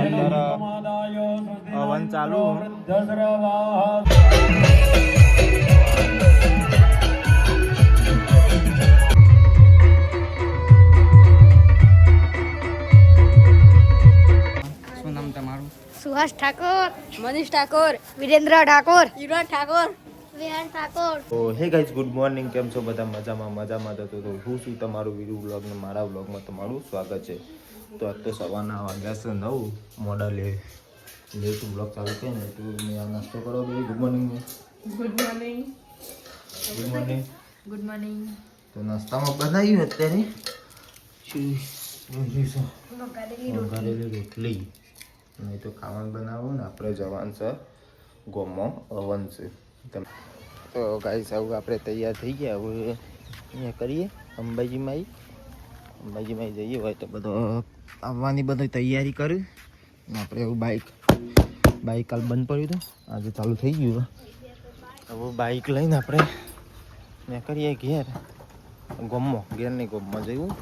અંદર હવન ચાલુ. શું નામ તમારું? સુહાસ ઠાકોર, મનીષ ઠાકોર, વિરેન્દ્ર ઠાકોર, યુવરાજ ઠાકોર, વિહાન ઠાકોર. તો હે ગાઈઝ, ગુડ મોર્નિંગ. કેમ છો બધા? મજામાં તો હું છું તમારું વીરુ બ્લોગ ને મારા બ્લોગમાં તમારું સ્વાગત છે. તો આજ તો સવારના વાગ્યા છે 9 મોડા લેટ બ્લોગ ચાલુ છે ને તો મેં આ નાસ્તો કરો બે. Good morning. Good morning. તો નાસ્તામાં બનાવ્યું અત્યારે વઘારેલી રોટલી. નહીં તો ખાવાનું બનાવવું ને આપણે જવાનું છે ગોમમાં હવન છે. તો ગાઈસ આવું આપણે તૈયાર થઈ ગયા. હવે અહીંયા કરીએ અંબાજીમાં જઈએ હોય તો બધો આવવાની બધી તૈયારી કરી. આપણે એવું બાઇક કાલ બંધ પડ્યું હતું, આજે ચાલુ થઈ ગયું. હવે બાઇક લઈને આપણે ને કરીએ ઘેર ગોમમાં જવું.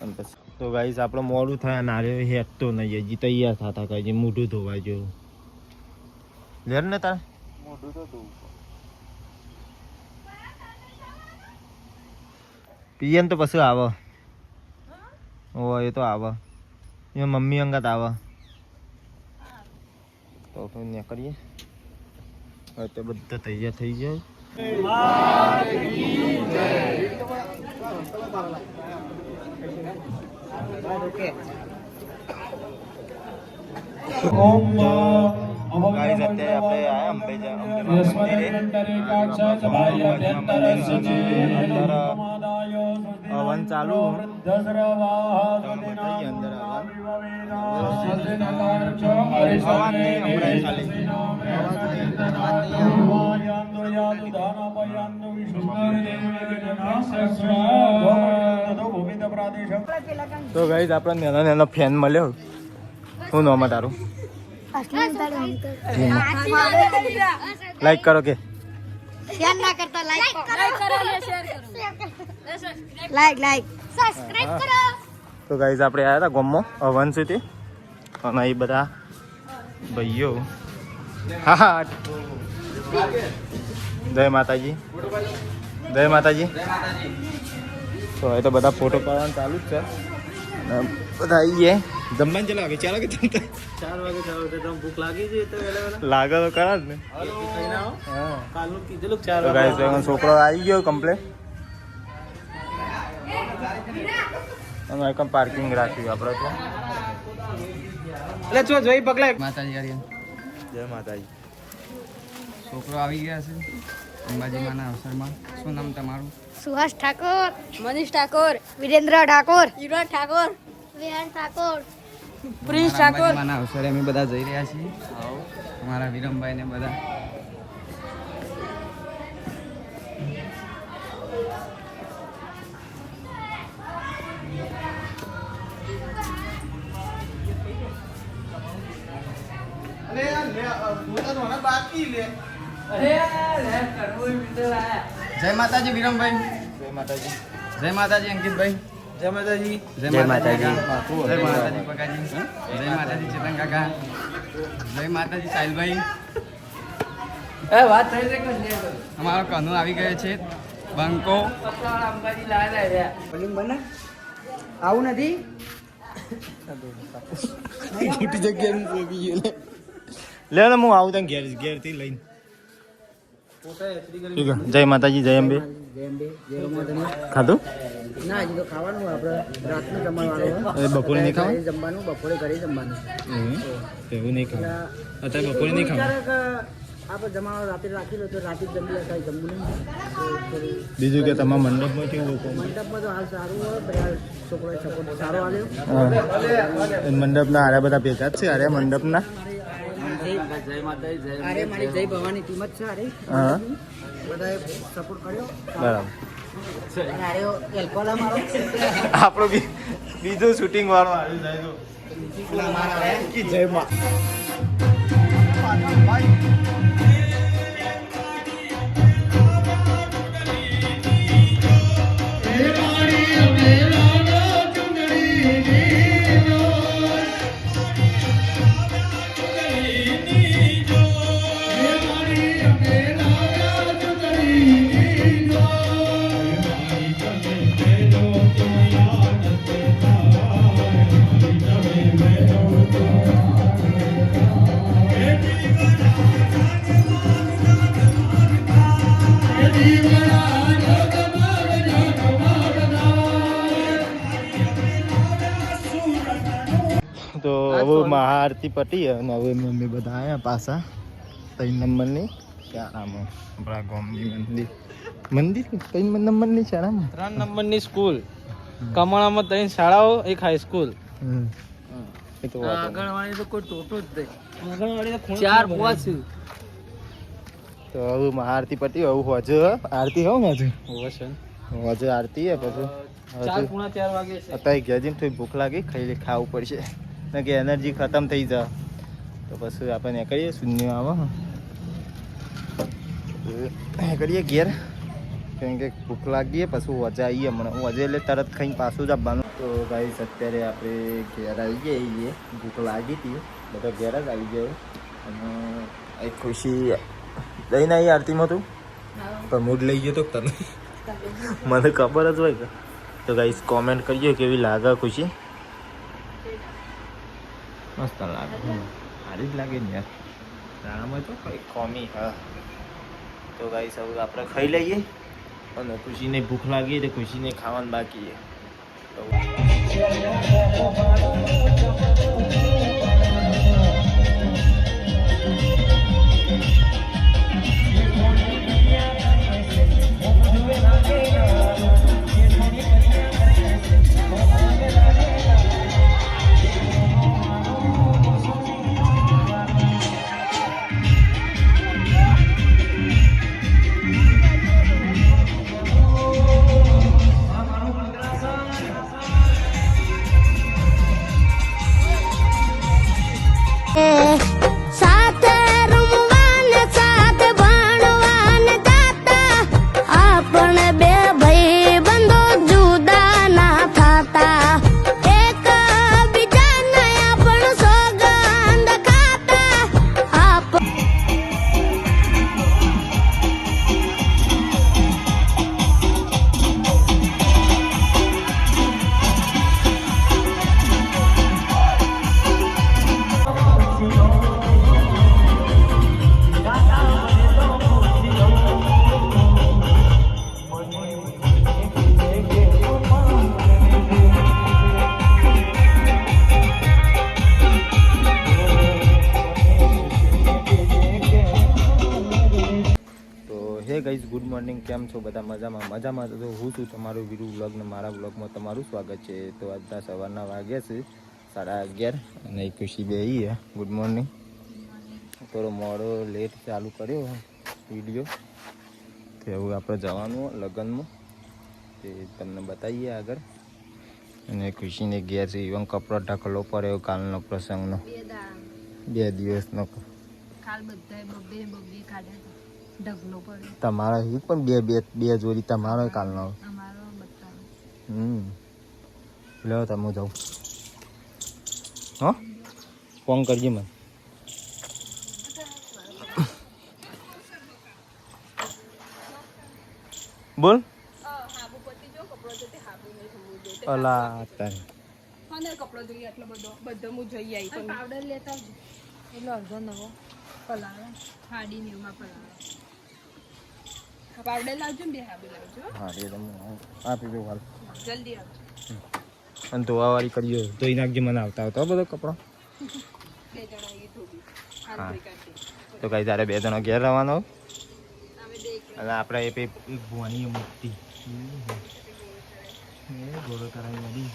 અને પછી તો ગાઈસ આપણે મોડું થયા નારે હેઠતો નહીં, હજી તૈયાર થતા કઈ મોઢું ધોવા જેવું લેર ને તારે મોઢું તો ધોવું પીએમ તો પછી આવે. ઓ એ તો આવે, એ મમ્મી અંગત આવે તો ને કરીએ. હવે તો બધા તૈયાર થઈ જાય. ગાઈસ અત્યારે આપણે આયા હવન ચાલુ. તો ગાઈસ આપણે નાનો ફેન મળ્યો. શું નામ તારું? લાઈક કરો કે શેર ના કરતા લાઈક સબસ્ક્રાઇબ કરો. તો ગાઈસ આપણે આવ્યા હતા ગોમમાં હવન છે તે, અને એ બધા ભાઈઓ. હા જય માતાજી. તો એ તો બધા ફોટો પાડવાનું ચાલુ જ છે. બધા આવીએ જમવાનું ચાલો આવે. ચાલો કે 4 વાગે ભૂખ લાગી છે તો લાગે તો કરા જ ને. છોકરો આવી ગયો કમ્પ્લેટ. અને એકમ પાર્કિંગ રાખ્યું આપણે તો. એટલે જો જોઈ પગલા માતાજી આર્યન. જય માતાજી. છોકરો આવી ગયા છે અંબાજીમાના અવસરમાં. શું નામ તમારું? સુહાસ ઠાકોર, મનીષ ઠાકોર, વિરેન્દ્ર ઠાકોર, યુવરાજ ઠાકોર, વિહાન ઠાકોર, પ્રિન્સ ઠાકોર. અંબાજીમાના અવસરે અમે બધા જઈ રહ્યા છીએ. અમારા વિરમભાઈ ને બધા. જય માતાજી વિરમભાઈ. જય માતાજી. જય માતાજી અંકિતભાઈ. જય માતાજી. જય માતાજી. જય માતાજી પકાજી. જય માતાજી ચેતન કાકા. જય માતાજી સાહિલભાઈ. વાત થઈ છે. અમારો કનુ આવી ગયો છે બંકો. આવું નથી. મોટી જગ્યાએ લે ને હું આવું તને ઘેરથી લઈને. જય માતાજી. જય અંબે. ખાધું ના હજી તો ખાવાનું આપણે રાતનું જમવાનું. બપોરે નહીં ખાવાનું? જમવાનું બપોરે ઘરે જમવાનું. એવું નહીં ખાવાનું અત્યારે? બપોરે નહીં ખાવાનું. આપણે જમવાનું રાત્રે રાખી લો તો રાતે જ જમી લે, કાંઈ જમવું નહીં. બીજું કે તમારા મંડપમાં કેવું લોકો? મંડપમાં તો હાલ સારું હોય, બધા છોકરોએ સપોર્ટ સારો આવ્યો. મંડપના આરે બધા ભેગા જ છે. આરે મંડપના અરે મારી જય ભવાની ટીમ જ છે. અરે હા બધાએ સપોર્ટ કર્યો. બરાબર. અને અરે એલ્કોહોલ અમારો આપણો બીજું શૂટિંગ વાળો આવી જાય તો જય માં. તો હવે મહાઆરતી પટી અને હવે મમ્મી બધા આવ્યા પાછા 3 નંબરની શાળામાં આપણા ગામની મંદિર 3 નંબરની શાળામાં 3 નંબરની સ્કૂલ કમાણામાં 3 શાળાઓ એક હાઈસ્કૂલ એ તો વાત આંગણવાડી તો કોઈ ટોટો જ નહીં આંગણવાડી તો 4-5 તો હવે મહાઆરતી પટી હવે હોજે આરતી હો હોજે હોજે આરતી હે પછી 4:45 વાગે છે અત્યારે ઘેર જઈને થોડી ભૂખ લાગી ખાવું પડશે ને કે એનર્જી ખતમ થઈ જાય તો પછી આપણે કરીએ શૂન્ય આવે કરીએ ઘેર કેમ કે ભૂખ લાગીએ પછી વજે આવીએ હમણાં વજે એટલે તરત ખાઈને પાછું જ આપવાનું તો ગાઈસ અત્યારે આપણે ઘેર આવી જઈએ ભૂખ લાગી હતી બધા ઘેર જ આવી જાય અને એક ખુશી લઈને આવી આરતીમાં તું પણ મૂડ લઈ ગયો તો તને મને ખબર જ હોય કે તો ગાઈસ કોમેન્ટ કરજો કેવી લાગે ખુશી મસ્ત લાગે સારી જ લાગે ને યાર શાળામાં તો કંઈ કોમી હા તો ગાઈસ હવે આપણે ખાઈ લઈએ અને ખુશીને ભૂખ લાગી તો ખુશીને ખાવાનું બાકી ગાઈઝ ગુડ મોર્નિંગ કેમ છો બધા મજામાં તો હું છું તમારું વીરુ વ્લોગને મારા વ્લોગમાં તમારું સ્વાગત છે તો આજના સવારના વાગ્યા છે 11:30 અને એક ખુશી બે આવી ગુડ મોર્નિંગ થોડો મોડો લેટ ચાલુ કર્યો વિડીયો તો એવું આપણે જવાનું લગ્નમાં તે તમને બતાવીએ આગળ અને ખુશીને ગયા છે ઇવન કપડો ઢકલો પડ્યો કાલનો પ્રસંગનો 2 દિવસનો કાલ બધાય બબ્બે કાઢ્યા ઢગલો પડ્યો તમારા ही પણ બે જોડી તમારો કાલનો અમારો બતાવો લ્યો તમે જાઓ હા ફોન કરજે મને બોલ અલા તારે અને કપડો જોઈએ એટલો બધો હું જઈ આવી પણ પાવડર લેતા આવજો એટલો અડધો નવો પલાળો હાડી ને એમાં પલાળો પાવડર લાવજો ને 2 હાબુ લાવજો હા એ તમે આપી દો હાલ જલ્દી આવજો અને ધોવાવાળી કરીએ ધોઈ નાખજે મને આવતા બધો કપડો 2 જણા એ ધોબી હાલ ધોઈ કાઢી તો કઈ તારે 2 જણા ઘેર રહેવાનો અમે દેખ અને આપણે એ ભવાની મોટી ગોળો કરાવી મળી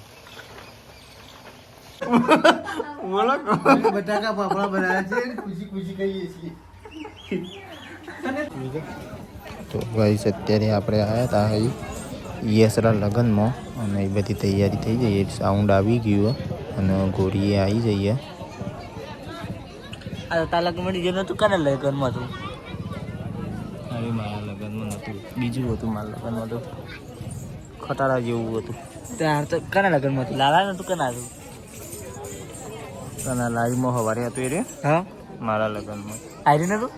બોલો બટાકા પાપડા બનાવ્યા છે ખુશી ખુશી કહીએ છીએ તો ગાઈસ અત્યારે આપણે આવ્યા હતા અહીં યસરા લગ્નમાં અને એ બધી તૈયારી થઈ જઈએ સાઉન્ડ આવી ગયું અને ગોળીએ આવી જઈએ આ તાલક મળી ગયો નતું કાને લગનમાં હતું હવે મારા લગ્નમાં નહોતું બીજું હતું મારા લગ્નમાં તો ખટારા જેવું હતું ત્યાં તો કાના લગનમાં હતું લાલા નતું કાના હતું અને લાઈવમાં સવારે હતું એ રે હા મારા લગ્નમાં આયરી નતું